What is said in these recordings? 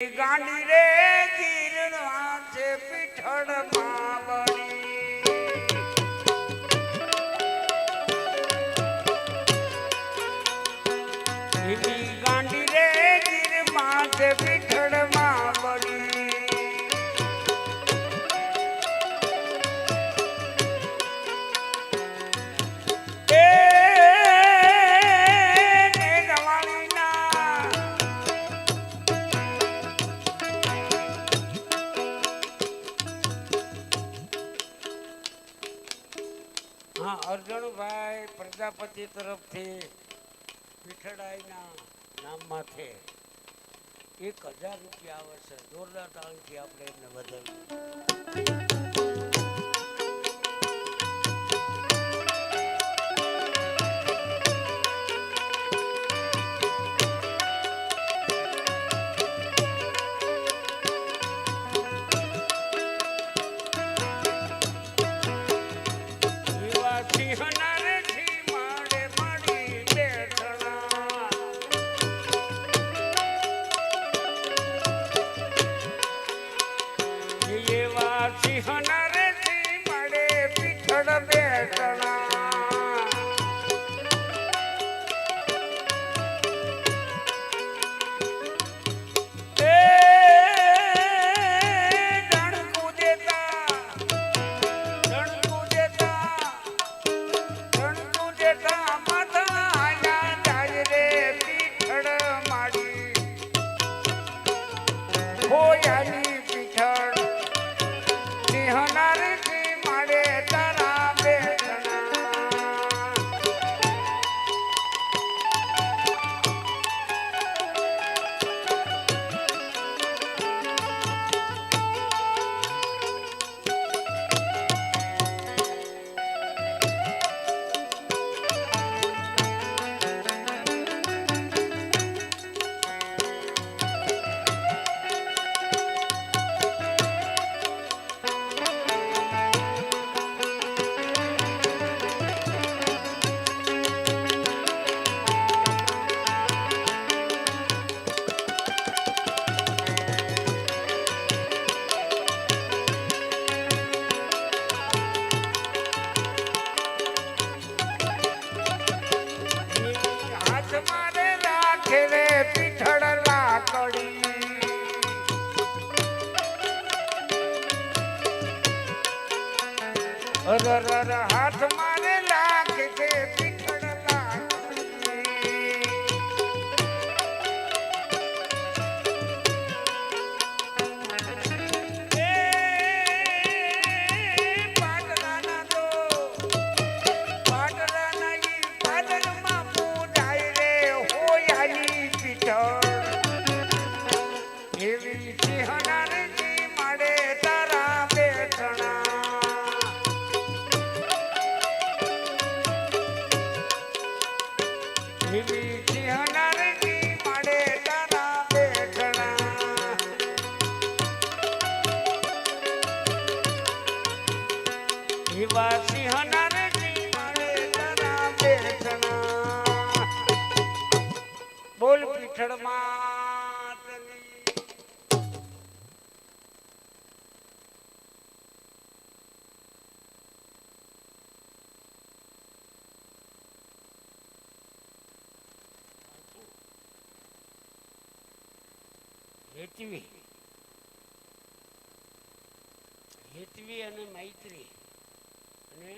ગાંડી રે જીરણવા છે પીઠળ માવડી ગાંડી રે જીરમાં છે પીઠળ માવડી અર્જુનભાઈ પ્રજાપતિ તરફથી પીઠડાઈના નામમાંથી 1000 રૂપિયા આવે છે. જોરદાર તાળીથી આપણે એમને વધાવીએ. હાથ મારે લાખ છે પીઠળ બોલ પીઠળ માતની. હેતવી અને મૈત્રી અને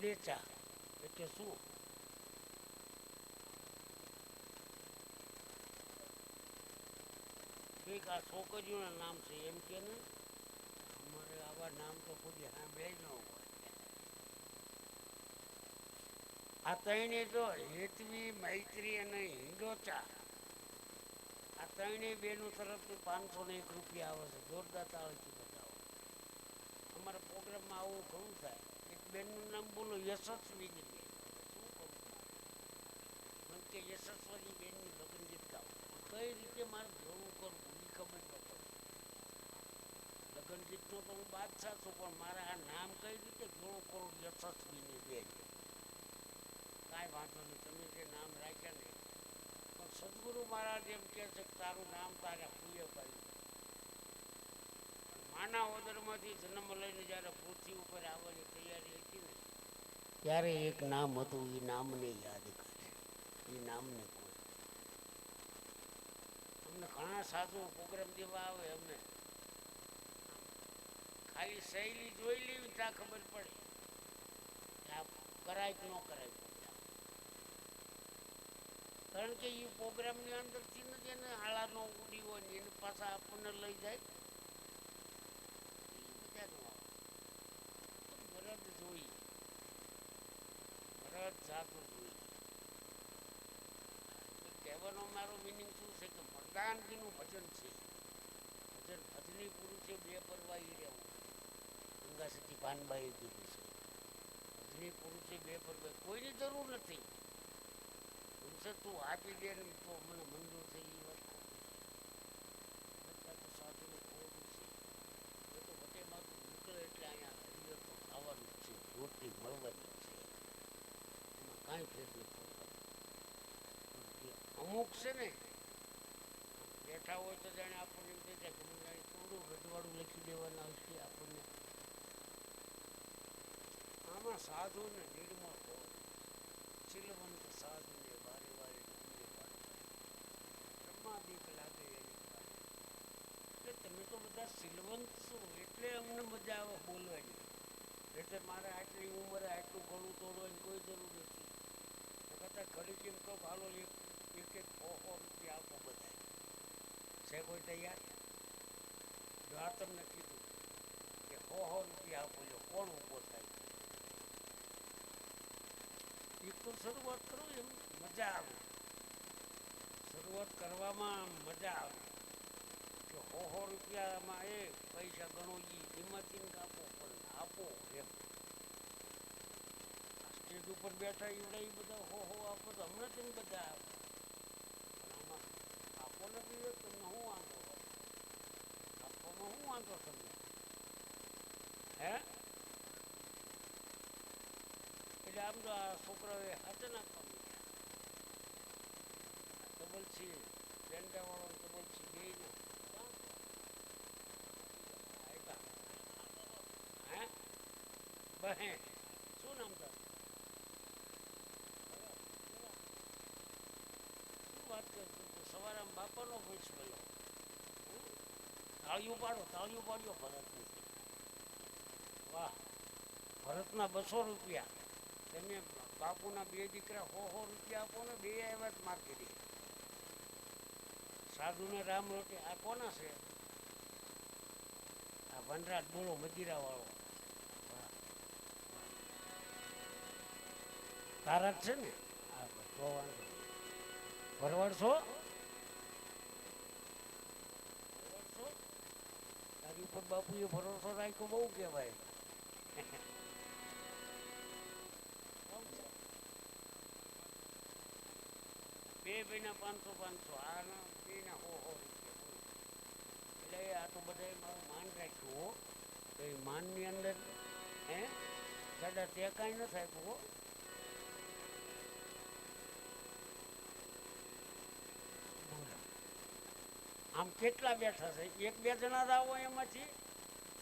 નેચા એટલે શું? આ છોકરીઓના નામ છે એમ કે ને અમારે આવા નામ તો કોઈ સાંભળે ન હોય. આ ત્રણે તો હેતવી મૈત્રી અને હિંડોચા આ ત્રણેય બેનો તરફથી 501 રૂપિયા આવે છે. જોરદાર તાળીથી બતાવો. અમારા પ્રોગ્રામમાં આવું ઘણું થાય. એક બેનનું નામ બોલો યશસ્વીની બેન. શું કહું મને કે યશસ્વીની બેનની લગ્ન ગીત ગાઓ. કઈ રીતે મારે જોવું કરવું એ ખબર ન પડે. લગ્ન ગીતનો તો હું બાદશાહ છું પણ મારા આ નામ કઈ રીતે જોવું કરું યશસ્વીની બેન. કાંઈ વાંધો નહીં તમે જે નામ રાખ્યા ને પણ સદગુરુ મહારાજ એમ કહે છે કે તારું નામ તારા પ્રિય પાડ્યું. માના ઓદરમાંથી જન્મ લઈને જ્યારે પૃથ્વી ઉપર આવવાની તૈયારી હતી ને ત્યારે એક નામ હતું. એ નામને યાદ કરે, એ નામને કોઈ. અમને ઘણા સાધુ પ્રોગ્રામ દેવા આવે, અમને ખાલી શૈલી જોઈ લેવી ત્યાં ખબર પડે કે આ કરાય કે ન કરાય પ્રોગ્રામ. કારણ કે એ પ્રોગ્રામની અંદરથી ને જેને હાળાનો ઉડી હોય ને એને પાછા આપણને લઈ જાય એ મજાનું આવે. મરદ જોઈ, મરદ જાતું જોઈ. કહેવાનો મારો મિનિંગ શું છે કે મરદાનગીનું ભજન છે. ભજન ભજની પુરુષે બે પરવાઈ રહેવું. ગંગા સતી પાનબાઈએ કીધું છે. ભજની પુરુષે બે પરવાઈ, કોઈની જરૂર નથી. પુરુષે તું આપી દે ને તો મને મંજૂર છે, એ વાત બધા તો સાધુને ખોટું છે. એ તો વટેમાં તું નીકળે એટલે અહીંયા હરિયર તો ખાવાનું જ છે, રોટલી મળવાની જ છે. એમાં કાંઈ ફેર નથી પડતો. અમુક છે ને બેઠા હોય તો જાણે આપણને એમ થઈ જાય કે મને જાણે થોડું રજવાડું લખી દેવાના હશે આપણને. આમાં સાધુ ને નિર્મળ હોય, શીલવંત સાધુને વારે વારે નમને વારે બ્રહ્માદિક લાગે એની વારે. એટલે તમે તો બધા શીલવંત છો એટલે અમને મજા આવે બોલવાની. એટલે મારે આટલી ઉંમરે આટલું ઘણું તોડવાની કોઈ જરૂર નથી. કદાચ ઘડી કેમ કહો હાલો એક એક 100 રૂપિયા આપો બધા છે કોઈ તૈયાર? જો આ તમને કીધું કે 100 રૂપિયા આપો, જો કોણ ઊભો થાય? એક તો શરૂઆત કરો, એમ મજા આવે. શરૂઆત કરવામાં મજા આવે કે 100 રૂપિયામાં એ પૈસા ગણો એમાંથી કાપો પણ આપો એમ. સ્ટેજ ઉપર બેઠા એવડે એ બધા 100 આપો તો અમને તેમ બધા આવે. પણ આમાં આપો નથી તમને શું વાંધો હોય? આપવામાં શું વાંધો તમને? હે એટલે આમ તો આ છોકરાઓએ હાથે નાખવા માંડ્યા. ડબલસી પેન્ટાવાળો ડબલસી બે ના હે બહે શું નામ તારું? શું વાત કરતું તો સવારે આમ બાપાનો પૂછ પેલો તાળીઓ પાડો, તાળીઓ પાડ્યો ભરતની. વાહ, ભરતના 200 રૂપિયા. તમે બાપુના બે દીકરા 100 રૂપિયા આપો ને, બે આવ્યા જ માર્કેટે. સાધુને રામ રોટી. આ કોના છે? આ વનરાજ બોલો મજીરા વાળો. તારા જ છે ને? હા તો વાંધો ભરવાડ છો? તારી ઉપર બાપુએ ભરોસો રાખ્યો બહુ કહેવાય. બે ભાઈના 500 આના બેના 100 રૂપિયા. એટલે આ તો બધાએ મારું માન રાખ્યું હો. તો એ માનની અંદર હે દાદા તે કાંઈ ન થાય હો. આમ કેટલા બેઠા છે? 1-2 જણા જ આવો એમાંથી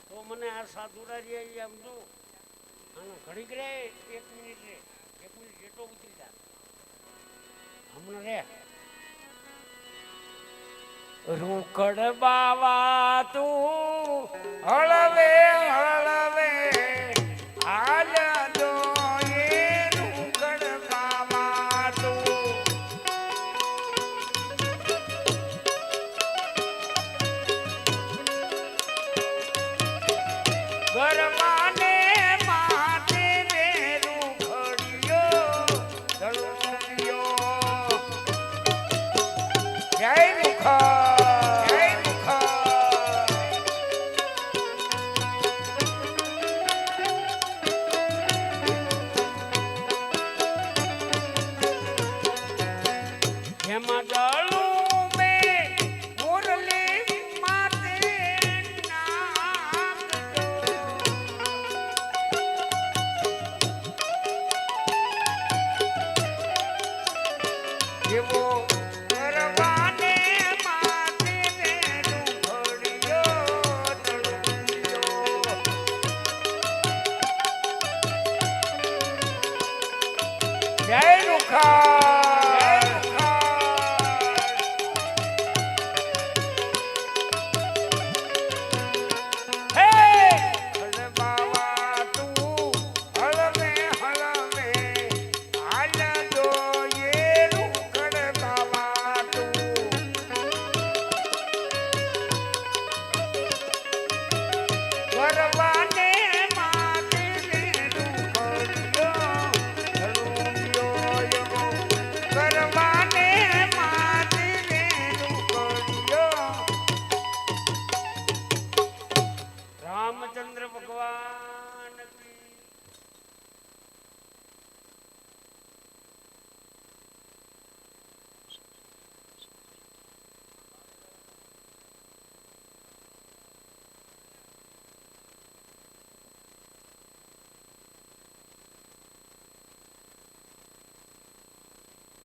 તો મને આ સાધુરાજી આમ જો આનો ઘડીક રે 1 મિનિટ રે 1 મિનિટ જેટલો ઉતરી જા હમણાં રે. રૂકડ બાવા તું હળવે હળવે